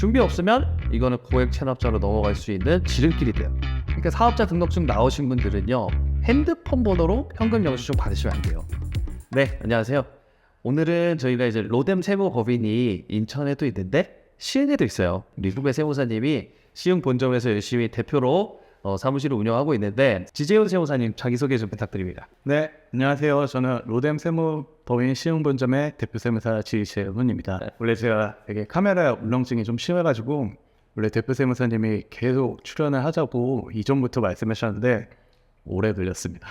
준비 없으면 이거는 고액 체납자로 넘어갈 수 있는 지름길이 돼요. 그러니까 사업자 등록증 나오신 분들은요, 핸드폰 번호로 현금 영수증 받으시면 안 돼요. 네, 안녕하세요. 오늘은 저희가 이제 로뎀 세무법인이 인천에도 있는데 시흥에도 있어요. 우리 후배 세무사님이 시흥 본점에서 열심히 대표로 사무실을 운영하고 있는데, 지재훈 세무사님 자기소개 좀 부탁드립니다. 네, 안녕하세요. 저는 로뎀 세무법인 시흥본점의 대표 세무사 지재훈입니다. 원래 제가 되게 카메라 울렁증이 좀 심해가지고 원래 대표 세무사님이 계속 출연을 하자고 이전부터 말씀하셨는데 오래 걸렸습니다.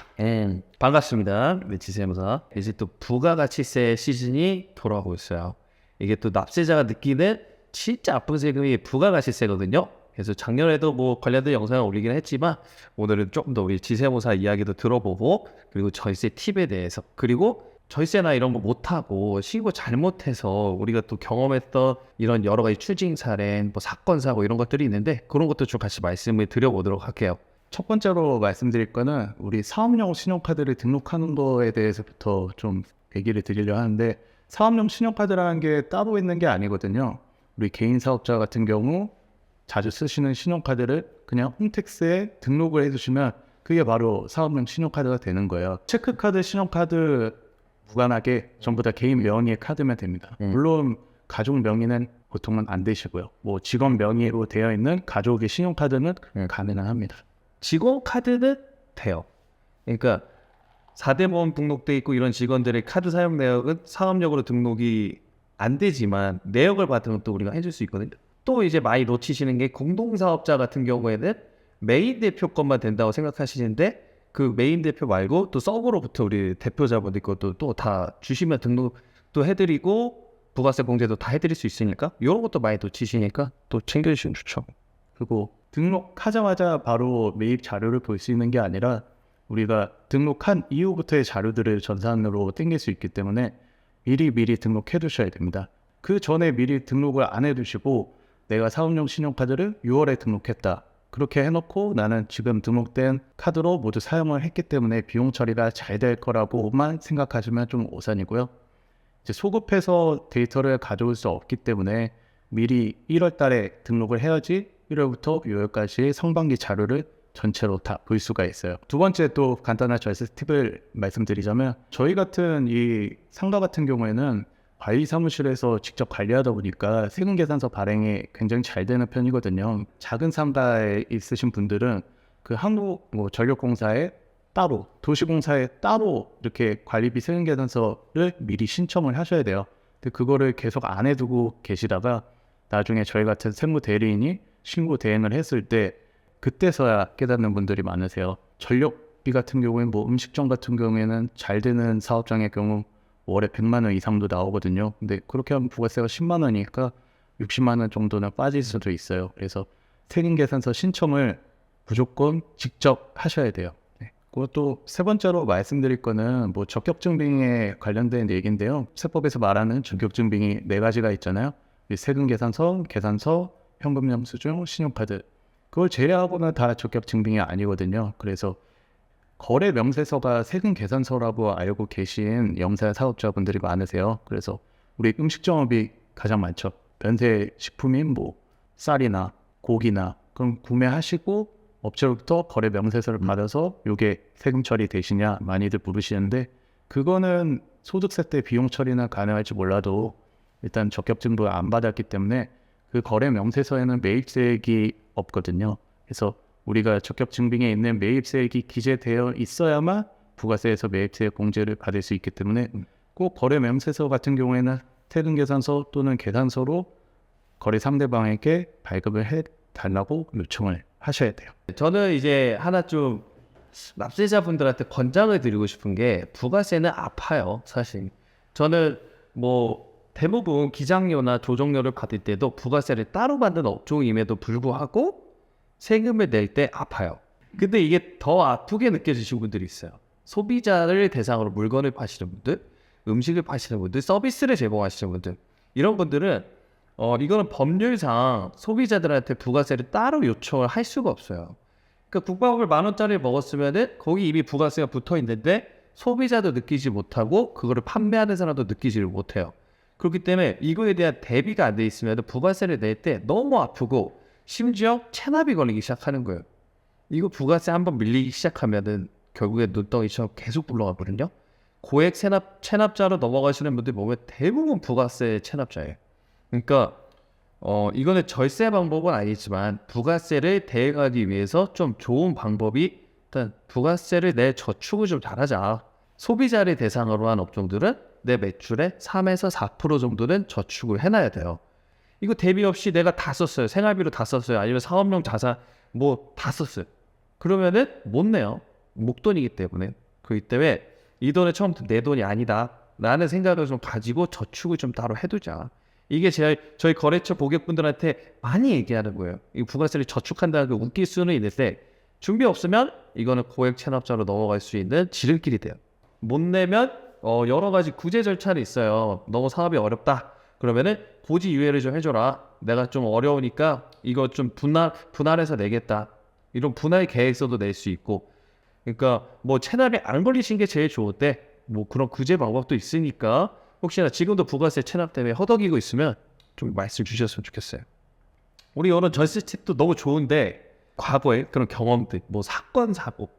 반갑습니다. 네, 지세무사. 이제 또 부가가치세 시즌이 돌아오고 있어요. 이게 또 납세자가 느끼는 진짜 아픈 세금이 부가가치세거든요. 그래서 작년에도 뭐 관련된 영상을 올리긴 했지만, 오늘은 조금 더 우리 지세무사 이야기도 들어보고, 그리고 절세 팁에 대해서, 그리고 절세나 이런 거 못하고 신고 잘못해서 우리가 또 경험했던 이런 여러 가지 추징 사례, 뭐 사건 사고 이런 것들이 있는데, 그런 것도 좀 같이 말씀을 드려보도록 할게요. 첫 번째로 말씀드릴 거는 우리 사업용 신용카드를 등록하는 거에 대해서부터 좀 얘기를 드리려 하는데, 사업용 신용카드라는 게 따로 있는 게 아니거든요. 우리 개인 사업자 같은 경우 자주 쓰시는 신용카드를 그냥 홈택스에 등록을 해두시면 그게 바로 사업용 신용카드가 되는 거예요. 체크카드, 신용카드 무관하게 전부 다 개인 명의의 카드면 됩니다. 물론 가족 명의는 보통은 안 되시고요. 뭐 직원 명의로 되어 있는 가족의 신용카드는 가능합니다. 직원 카드는 돼요. 그러니까 4대 보험 등록돼 있고 이런 직원들의 카드 사용 내역은 사업용으로 등록이 안 되지만 내역을 받으면 또 우리가 해줄 수 있거든요. 또 이제 많이 놓치시는 게, 공동사업자 같은 경우에는 메인 대표 것만 된다고 생각하시는데, 그 메인 대표 말고 또 서브로부터 우리 대표자분들 것도 또 다 주시면 등록도 해드리고 부가세 공제도 다 해드릴 수 있으니까, 이런 것도 많이 놓치시니까 또 챙겨주시면 좋죠. 그리고 등록하자마자 바로 매입 자료를 볼 수 있는 게 아니라 우리가 등록한 이후부터의 자료들을 전산으로 땡길 수 있기 때문에 미리 등록해 두셔야 됩니다. 그 전에 미리 등록을 안 해두시고 내가 사업용 신용카드를 6월에 등록했다, 그렇게 해놓고 나는 지금 등록된 카드로 모두 사용을 했기 때문에 비용 처리가 잘 될 거라고만 생각하시면 좀 오산이고요. 이제 소급해서 데이터를 가져올 수 없기 때문에 미리 1월 달에 등록을 해야지 1월부터 6월까지 상반기 자료를 전체로 다 볼 수가 있어요. 두 번째 또 간단한 절세 팁을 말씀드리자면, 저희 같은 이 상가 같은 경우에는 관리 사무실에서 직접 관리하다 보니까 세금 계산서 발행이 굉장히 잘 되는 편이거든요. 작은 상가에 있으신 분들은 그 한국 뭐 전력공사에 따로, 도시공사에 따로 이렇게 관리비 세금 계산서를 미리 신청을 하셔야 돼요. 근데 그거를 계속 안 해두고 계시다가 나중에 저희 같은 세무 대리인이 신고 대행을 했을 때 그때서야 깨닫는 분들이 많으세요. 전력비 같은 경우에는 뭐 음식점 같은 경우에는 잘 되는 사업장의 경우 월에 100만 원 이상도 나오거든요. 근데 그렇게 하면 부가세가 10만 원이니까 60만 원 정도는 빠질 수도 있어요. 그래서 세금 계산서 신청을 무조건 직접 하셔야 돼요. 그것도 세 번째로 말씀드릴 거는 뭐 적격증빙에 관련된 얘기인데요. 세법에서 말하는 적격증빙이 4가지가 있잖아요. 세금 계산서, 계산서, 현금 영수증, 신용카드. 그걸 제외하고는 다 적격증빙이 아니거든요. 그래서 거래 명세서가 세금 계산서라고 알고 계신 영세 사업자분들이 많으세요. 그래서 우리 음식점업이 가장 많죠. 면세 식품인 뭐 쌀이나 고기나 그럼 구매하시고 업체로부터 거래 명세서를 받아서 이게 세금 처리 되시냐 많이들 물으시는데, 그거는 소득세 때 비용 처리는 가능할지 몰라도 일단 적격증도 안 받았기 때문에 그 거래 명세서에는 매입세액이 없거든요. 그래서 우리가 적격증빙에 있는 매입세액이 기재되어 있어야만 부가세에서 매입세액 공제를 받을 수 있기 때문에 꼭 거래 명세서 같은 경우에는 세금 계산서 또는 계산서로 거래 상대방에게 발급을 해달라고 요청을 하셔야 돼요. 저는 이제 하나 좀 납세자분들한테 권장을 드리고 싶은 게, 부가세는 아파요, 사실. 저는 뭐 대부분 기장료나 조정료를 받을 때도 부가세를 따로 받는 업종임에도 불구하고 세금을 낼 때 아파요. 근데 이게 더 아프게 느껴지시는 분들이 있어요. 소비자를 대상으로 물건을 파시는 분들, 음식을 파시는 분들, 서비스를 제공하시는 분들, 이런 분들은 이거는 법률상 소비자들한테 부가세를 따로 요청을 할 수가 없어요. 그러니까 국밥을 10,000원짜리 먹었으면은 거기 이미 부가세가 붙어 있는데 소비자도 느끼지 못하고 그거를 판매하는 사람도 느끼지를 못해요. 그렇기 때문에 이거에 대한 대비가 안 돼 있으면 부가세를 낼 때 너무 아프고 심지어 체납이 걸리기 시작하는 거예요. 이거 부가세 한번 밀리기 시작하면은 결국에 눈덩이처럼 계속 굴러가거든요. 고액 체납자로 넘어가시는 분들 보면 대부분 부가세 체납자예요. 그러니까 이거는 절세 방법은 아니지만 부가세를 대응하기 위해서 좀 좋은 방법이 일단 부가세를 내 저축을 좀 잘하자. 소비자를 대상으로 한 업종들은 내 매출의 3에서 4% 정도는 저축을 해놔야 돼요. 이거 대비 없이 내가 다 썼어요. 생활비로 다 썼어요. 아니면 사업용 자산 뭐 다 썼어요. 그러면은 못 내요. 목돈이기 때문에. 그렇기 때문에 이 돈은 처음부터 내 돈이 아니다 라는 생각을 좀 가지고 저축을 좀 따로 해두자. 이게 저희 거래처 고객분들한테 많이 얘기하는 거예요. 이 부가세를 저축한다는 게 웃길 수는 있는데 준비 없으면 이거는 고액 체납자로 넘어갈 수 있는 지름길이 돼요. 못 내면 여러 가지 구제 절차는 있어요. 너무 사업이 어렵다. 그러면은 고지 유예를 좀 해줘라. 내가 좀 어려우니까 이거 좀 분할해서 내겠다. 이런 분할 계획서도 낼 수 있고. 그러니까 뭐 체납이 안 걸리신 게 제일 좋은데 뭐 그런 구제 방법도 있으니까 혹시나 지금도 부가세 체납 때문에 허덕이고 있으면 좀 말씀 주셨으면 좋겠어요. 우리 이런 전세 팁도 너무 좋은데 과거의 그런 경험들, 뭐 사건 사고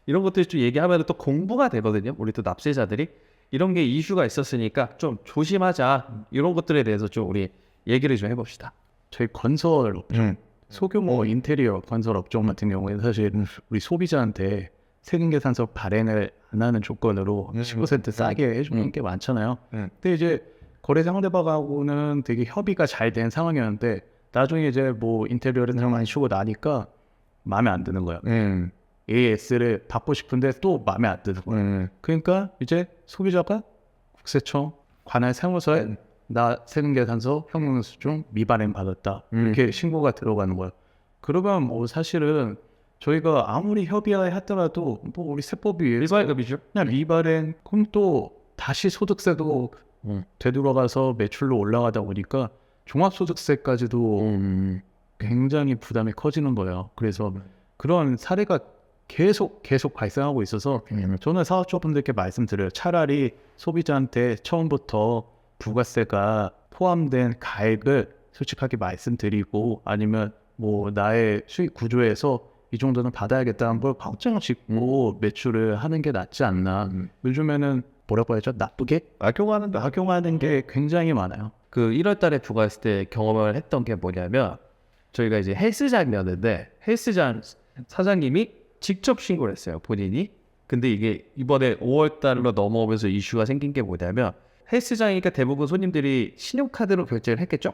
이런 것들 좀 얘기하면 또 공부가 되거든요. 우리 또 납세자들이 이런 게 이슈가 있었으니까 좀 조심하자. 이런 것들에 대해서 좀 우리 얘기를 좀 해봅시다. 저희 건설 업종, 소규모 인테리어 건설 업종 같은 경우에는 사실 우리 소비자한테 세금계산서 발행을 안 하는 조건으로 10% 싸게 해주는 게 많잖아요. 근데 이제 거래 상대방하고는 되게 협의가 잘 된 상황이었는데 나중에 이제 뭐 인테리어를 많이 주고 나니까 마음에 안 드는 거예요. AS를 받고 싶은데 또 마음에 안 드는 거예요. 그러니까 이제 소비자가 국세청 관할 세무서에 나 세금계산서 현금영수증 미발행 받았다 이렇게 신고가 들어가는 거예요. 그러면 뭐 사실은 저희가 아무리 협의하더라도 뭐 우리 세법이 일괄급이죠. 그냥 미발행 그럼 또 다시 소득세도 되돌아가서 매출로 올라가다 보니까 종합소득세까지도 굉장히 부담이 커지는 거예요. 그래서 그런 사례가 계속 발생하고 있어서 저는 사업자분들께 말씀드려요. 차라리 소비자한테 처음부터 부가세가 포함된 가액을 솔직하게 말씀드리고 아니면 뭐 나의 수익 구조에서 이 정도는 받아야겠다는 걸 확정을 짓고 매출을 하는 게 낫지 않나. 요즘에는 뭐라고 해야죠? 나쁘게 악용하는 게 굉장히 많아요. 그 1월 달에 부가세 때 경험을 했던 게 뭐냐면 저희가 이제 헬스장이었는데 헬스장 사장님이 직접 신고를 했어요. 본인이. 근데 이게 이번에 5월 달로 넘어오면서 이슈가 생긴 게 뭐냐면 헬스장이니까 대부분 손님들이 신용카드로 결제를 했겠죠?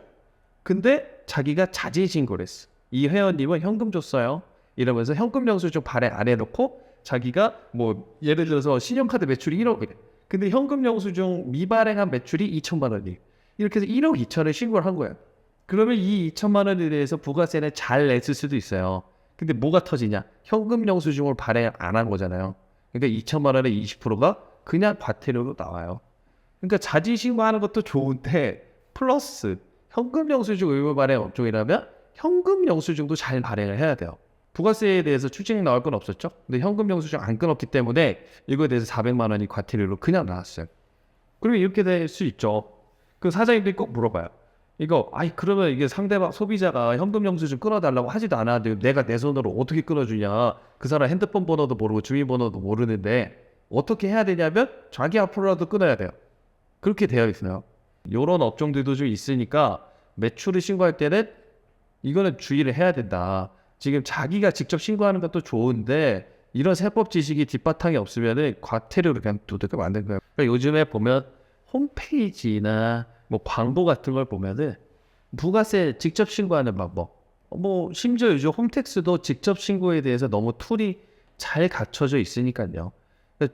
근데 자기가 자진 신고를 했어. 이 회원님은 현금 줬어요. 이러면서 현금 영수증 발행 안 해놓고 자기가 뭐 예를 들어서 신용카드 매출이 1억이래. 근데 현금 영수증 미발행한 매출이 2천만 원이. 이렇게 해서 1억 2천을 신고를 한 거예요. 그러면 이 2천만 원에 대해서 부가세는 잘 냈을 수도 있어요. 근데 뭐가 터지냐? 현금 영수증을 발행 안 한 거잖아요. 그러니까 2천만 원의 20%가 그냥 과태료로 나와요. 그러니까 자진 신고하는 것도 좋은데 플러스 현금 영수증 의무 발행 업종이라면 현금 영수증도 잘 발행을 해야 돼요. 부가세에 대해서 추징이 나올 건 없었죠. 근데 현금 영수증 안 끊었기 때문에 이거에 대해서 400만 원이 과태료로 그냥 나왔어요. 그러면 이렇게 될 수 있죠. 그 사장님들이 꼭 물어봐요. 이거 그러면 이게 상대방 소비자가 현금 영수증 끊어달라고 하지도 않았는데 내가 내 손으로 어떻게 끊어주냐. 그 사람 핸드폰 번호도 모르고 주민번호도 모르는데 어떻게 해야 되냐면 자기 앞으로라도 끊어야 돼요. 그렇게 되어 있어요. 이런 업종들도 좀 있으니까 매출을 신고할 때는 이거는 주의를 해야 된다. 지금 자기가 직접 신고하는 것도 좋은데 이런 세법 지식이 뒷바탕이 없으면은 과태료를 그냥 두들겨 만든 거예요. 그러니까 요즘에 보면 홈페이지나 뭐 광고 같은 걸 보면은 부가세 직접 신고하는 방법, 뭐 심지어 요즘 홈택스도 직접 신고에 대해서 너무 툴이 잘 갖춰져 있으니까요.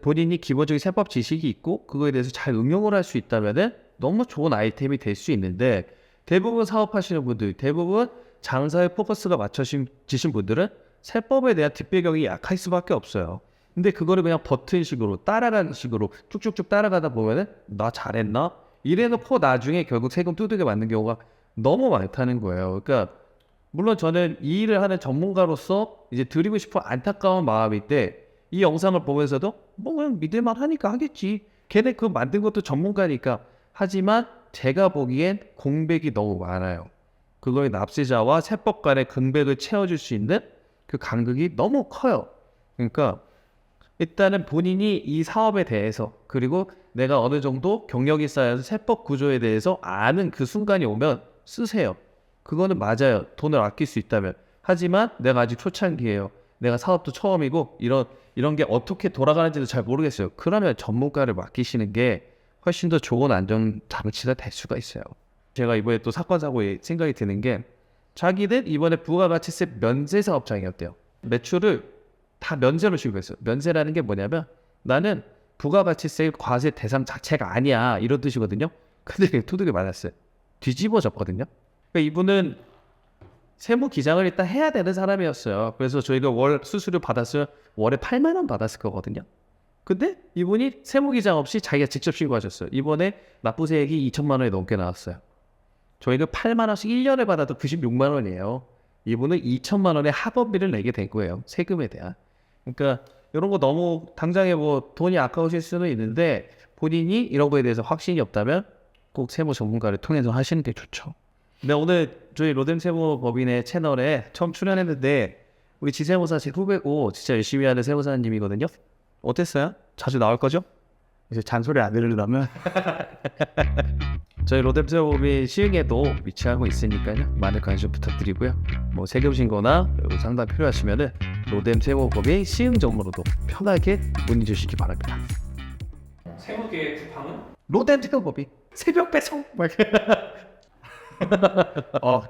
본인이 기본적인 세법 지식이 있고 그거에 대해서 잘 응용을 할 수 있다면은 너무 좋은 아이템이 될 수 있는데 대부분 사업하시는 분들, 대부분 장사에 포커스가 맞춰지신 분들은 세법에 대한 뒷배경이 약할 수밖에 없어요. 근데 그거를 그냥 버튼식으로 따라가는 식으로 쭉쭉쭉 따라가다 보면은 나 잘했나? 이래놓고 나중에 결국 세금 두들겨 맞는 경우가 너무 많다는 거예요. 그러니까 물론 저는 이 일을 하는 전문가로서 이제 드리고 싶은 안타까운 마음인데 이 영상을 보면서도 뭐 그냥 믿을만 하니까 하겠지. 걔네 그거 만든 것도 전문가니까. 하지만 제가 보기엔 공백이 너무 많아요. 그거의 납세자와 세법 간의 공백을 채워줄 수 있는 그 간극이 너무 커요. 그러니까 일단은 본인이 이 사업에 대해서 그리고 내가 어느 정도 경력이 쌓여서 세법 구조에 대해서 아는 그 순간이 오면 쓰세요. 그거는 맞아요. 돈을 아낄 수 있다면. 하지만 내가 아직 초창기예요. 내가 사업도 처음이고 이런 게 어떻게 돌아가는지도 잘 모르겠어요. 그러면 전문가를 맡기시는 게 훨씬 더 좋은 안전 장치가 될 수가 있어요. 제가 이번에 또 사건 사고에 생각이 드는 게 자기는 이번에 부가가치세 면세 사업장이었대요. 매출을 다 면세로 시고했어요. 면세라는 게 뭐냐면 나는 부가가치세 과세 대상 자체가 아니야 이런 뜻이거든요. 근데 투득이 맞았어요. 뒤집어졌거든요. 그러니까 이분은 세무 기장을 일단 해야 되는 사람이었어요. 그래서 저희가 월 수수료 받았어요. 월에 8만 원 받았을 거거든요. 근데 이분이 세무 기장 없이 자기가 직접 신고하셨어요. 이번에 납부세액이 2천만 원이 넘게 나왔어요. 저희가 8만 원씩 1년에 받아도 96만 원이에요. 이분은 2천만 원의 학원비를 내게 된 거예요. 세금에 대한. 그러니까 이런 거 너무 당장에 뭐 돈이 아까우실 수는 있는데 본인이 이런 거에 대해서 확신이 없다면 꼭 세무 전문가를 통해서 하시는 게 좋죠. 네, 오늘 저희 로뎀 세무법인의 채널에 처음 출연했는데 우리 지세무사 제 후배고 진짜 열심히 하는 세무사님이거든요. 어땠어요? 자주 나올 거죠? 이제 잔소리 안 들으려면 저희 로뎀 세무법인 시흥에도 위치하고 있으니까요. 많은 관심 부탁드리고요. 뭐 세금 신고나 상담 필요하시면은 로뎀 세무법인 시흥 점으로도 편하게 문의 주시기 바랍니다. 세무계의 쿠팡은? 로뎀 세무법인 새벽 배송. 어